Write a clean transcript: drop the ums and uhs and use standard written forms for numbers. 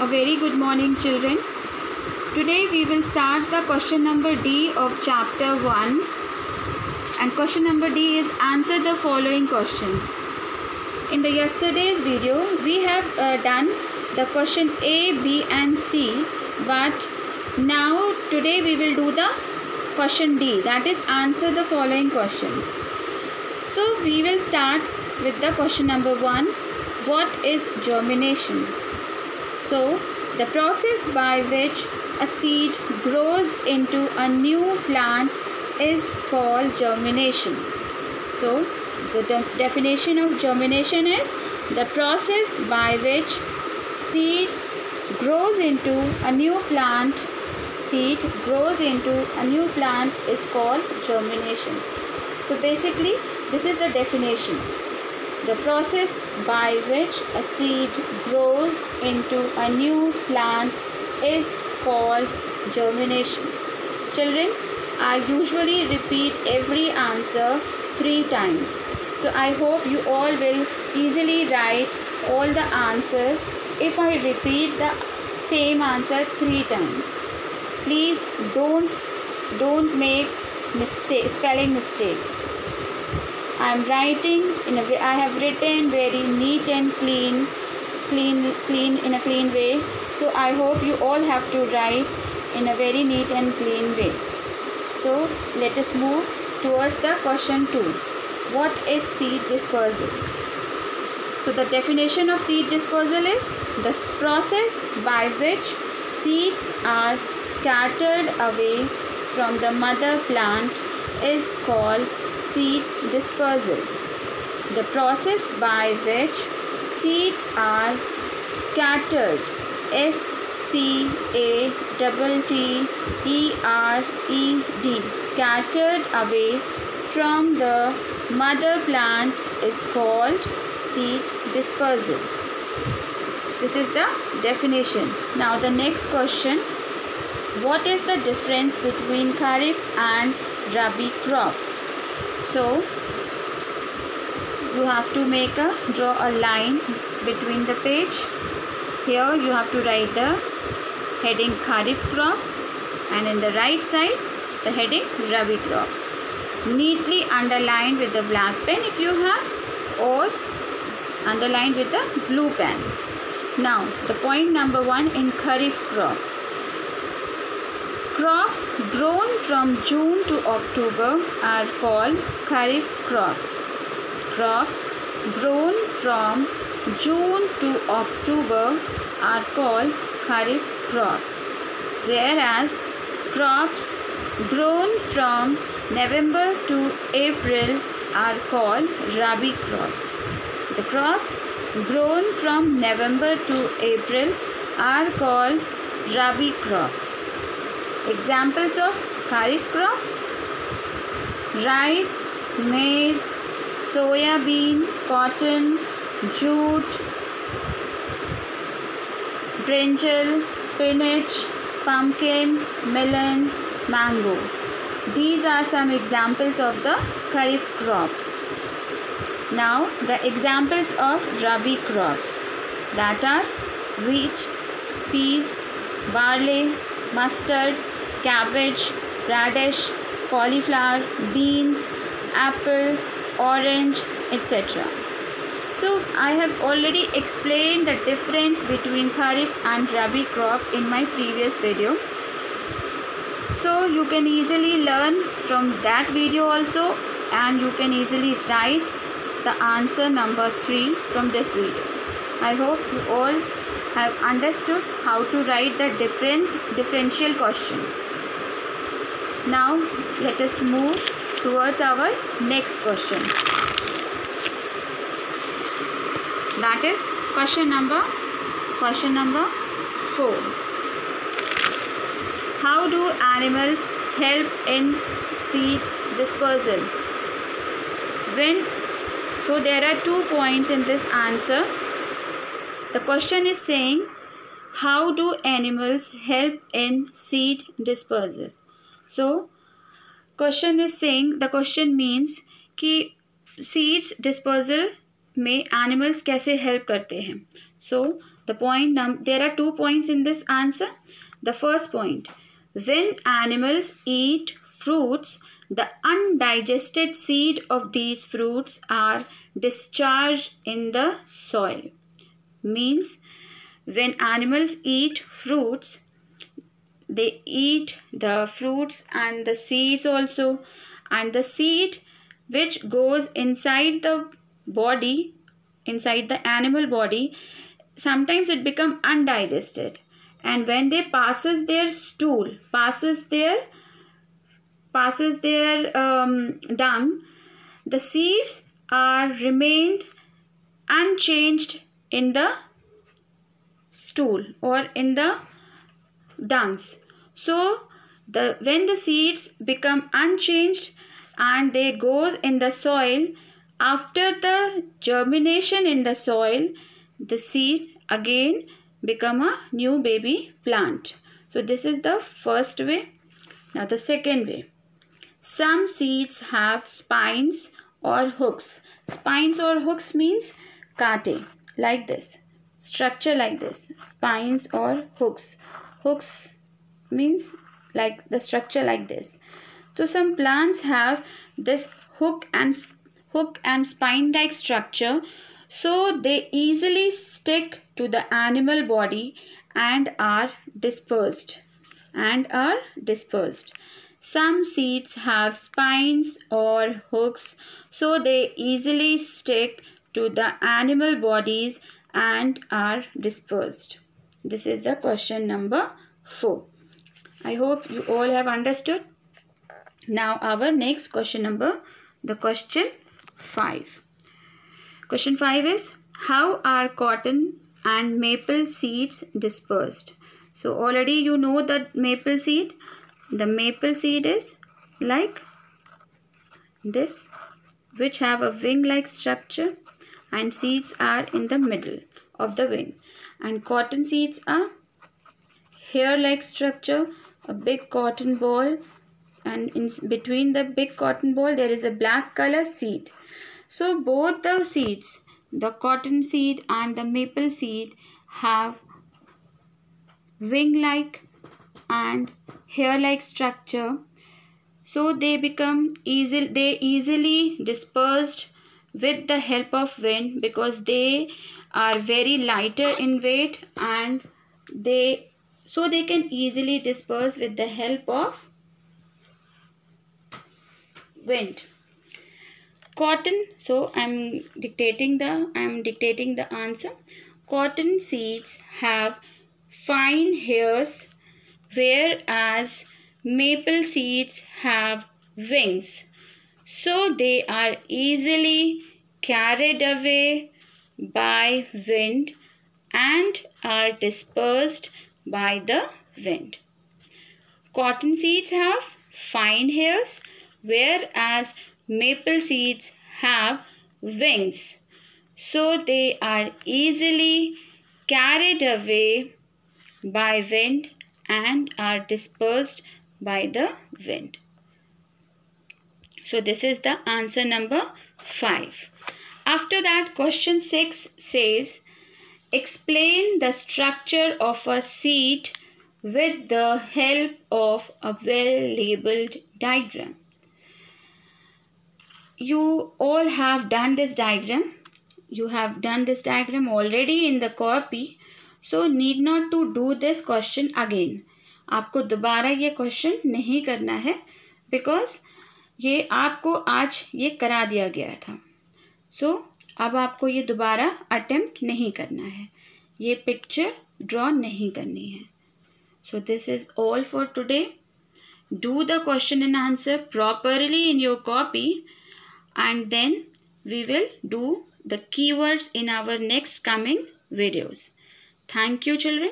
A very good morning, children. Today we will start the question number D of chapter 1. And question number D is answer the following questions. In the yesterday's video, we have done the question A, B and C. But now today we will do the question D, that is answer the following questions. So we will start with the question number 1. What is germination? So the process by which a seed grows into a new plant is called germination. So the definition of germination is the process by which seed grows into a new plant. Seed grows into a new plant is called germination. So basically this is the definition. The process by which a seed grows into a new plant is called germination. Children, I usually repeat every answer 3 times. So I hope you all will easily write all the answers if I repeat the same answer 3 times. Please don't make spelling mistakes. I have written very neat and clean in a clean way. So I hope you all have to write in a very neat and clean way. So let us move towards the question 2. What is seed dispersal? So the definition of seed dispersal is the process by which seeds are scattered away from the mother plant is called seed dispersal. The process by which seeds are scattered, S-C-A-T-T-E-R-E-D, scattered away from the mother plant is called seed dispersal. This is the definition. Now the next question. What is the difference between Kharif and Rabi crop? So you have to draw a line between the page. Here you have to write the heading Kharif crop and in the right side the heading Rabi crop. Neatly underlined with the black pen if you have, or underlined with the blue pen. Now the point number 1 in Kharif crop. Crops grown from June to October are called Kharif crops. Crops grown from June to October are called Kharif crops. Whereas crops grown from November to April are called Rabi crops. The crops grown from November to April are called Rabi crops. Examples of Kharif crop: rice, maize, soya bean, cotton, jute, brinjal, spinach, pumpkin, melon, mango. These are some examples of the Kharif crops. Now the examples of Rabi crops, that are wheat, peas, barley, mustard, cabbage, radish, cauliflower, beans, apple, orange, etc. So I have already explained the difference between Kharif and Rabi crop in my previous video. So you can easily learn from that video also, and you can easily write the answer number 3 from this video. I hope you all have understood how to write the differential question. Now let us move towards our next question. That is question number 4. How do animals help in seed dispersal? So there are 2 points in this answer. The question is saying, how do animals help in seed dispersal? So question means कि seeds dispersal में animals कैसे help करते हैं. So There are 2 points in this answer. The first point, when animals eat fruits, the undigested seed of these fruits are discharged in the soil. Means when animals eat fruits, they eat the fruits and the seeds also, and the seed which goes inside the body, inside the animal body, sometimes it become undigested, and when they passes their stool, passes their dung, the seeds are remained unchanged in the stool or in the dungs. So when the seeds become unchanged and they go in the soil, after the germination in the soil, the seed again become a new baby plant. So this is the first way. Now the second way, some seeds have spines or hooks. Spines or hooks means kaate, like this, structure like this, spines or hooks. Hooks means like the structure like this. So some plants have this hook and spine like structure, so they easily stick to the animal body and are dispersed. Some seeds have spines or hooks, so they easily stick to the animal bodies and are dispersed. This is the question number 4. I hope you all have understood. Now our next question number, the question 5. Question 5 is, how are cotton and maple seeds dispersed? So already you know the maple seed. The maple seed is like this, which have a wing-like structure, and seeds are in the middle of the wing. And cotton seeds are hair-like structure, a big cotton ball, and in between the big cotton ball there is a black color seed. So both the seeds, the cotton seed and the maple seed, have wing-like and hair-like structure, so they easily dispersed with the help of wind, because they are very lighter in weight, and they can easily disperse with the help of wind. Cotton, so I'm dictating the answer. Cotton seeds have fine hairs, whereas maple seeds have wings, so they are easily carried away by wind and are dispersed by the wind. Cotton seeds have fine hairs, whereas maple seeds have wings, so they are easily carried away by wind and are dispersed by the wind. So this is the answer number 5. After that, question 6 says, explain the structure of a seed with the help of a well-labeled diagram. You all have done this diagram. You have done this diagram already in the copy, so need not to do this question again. आपको दोबारा ये question नहीं करना है, because ये आपको आज ये करा दिया गया था. So अब आपको ये दोबारा अटेम्प्ट नहीं करना है, ये पिक्चर ड्रॉ नहीं करनी है. So this is all for today. Do the question and answer properly in your copy, and then we will do the keywords in our next coming videos. Thank you, children.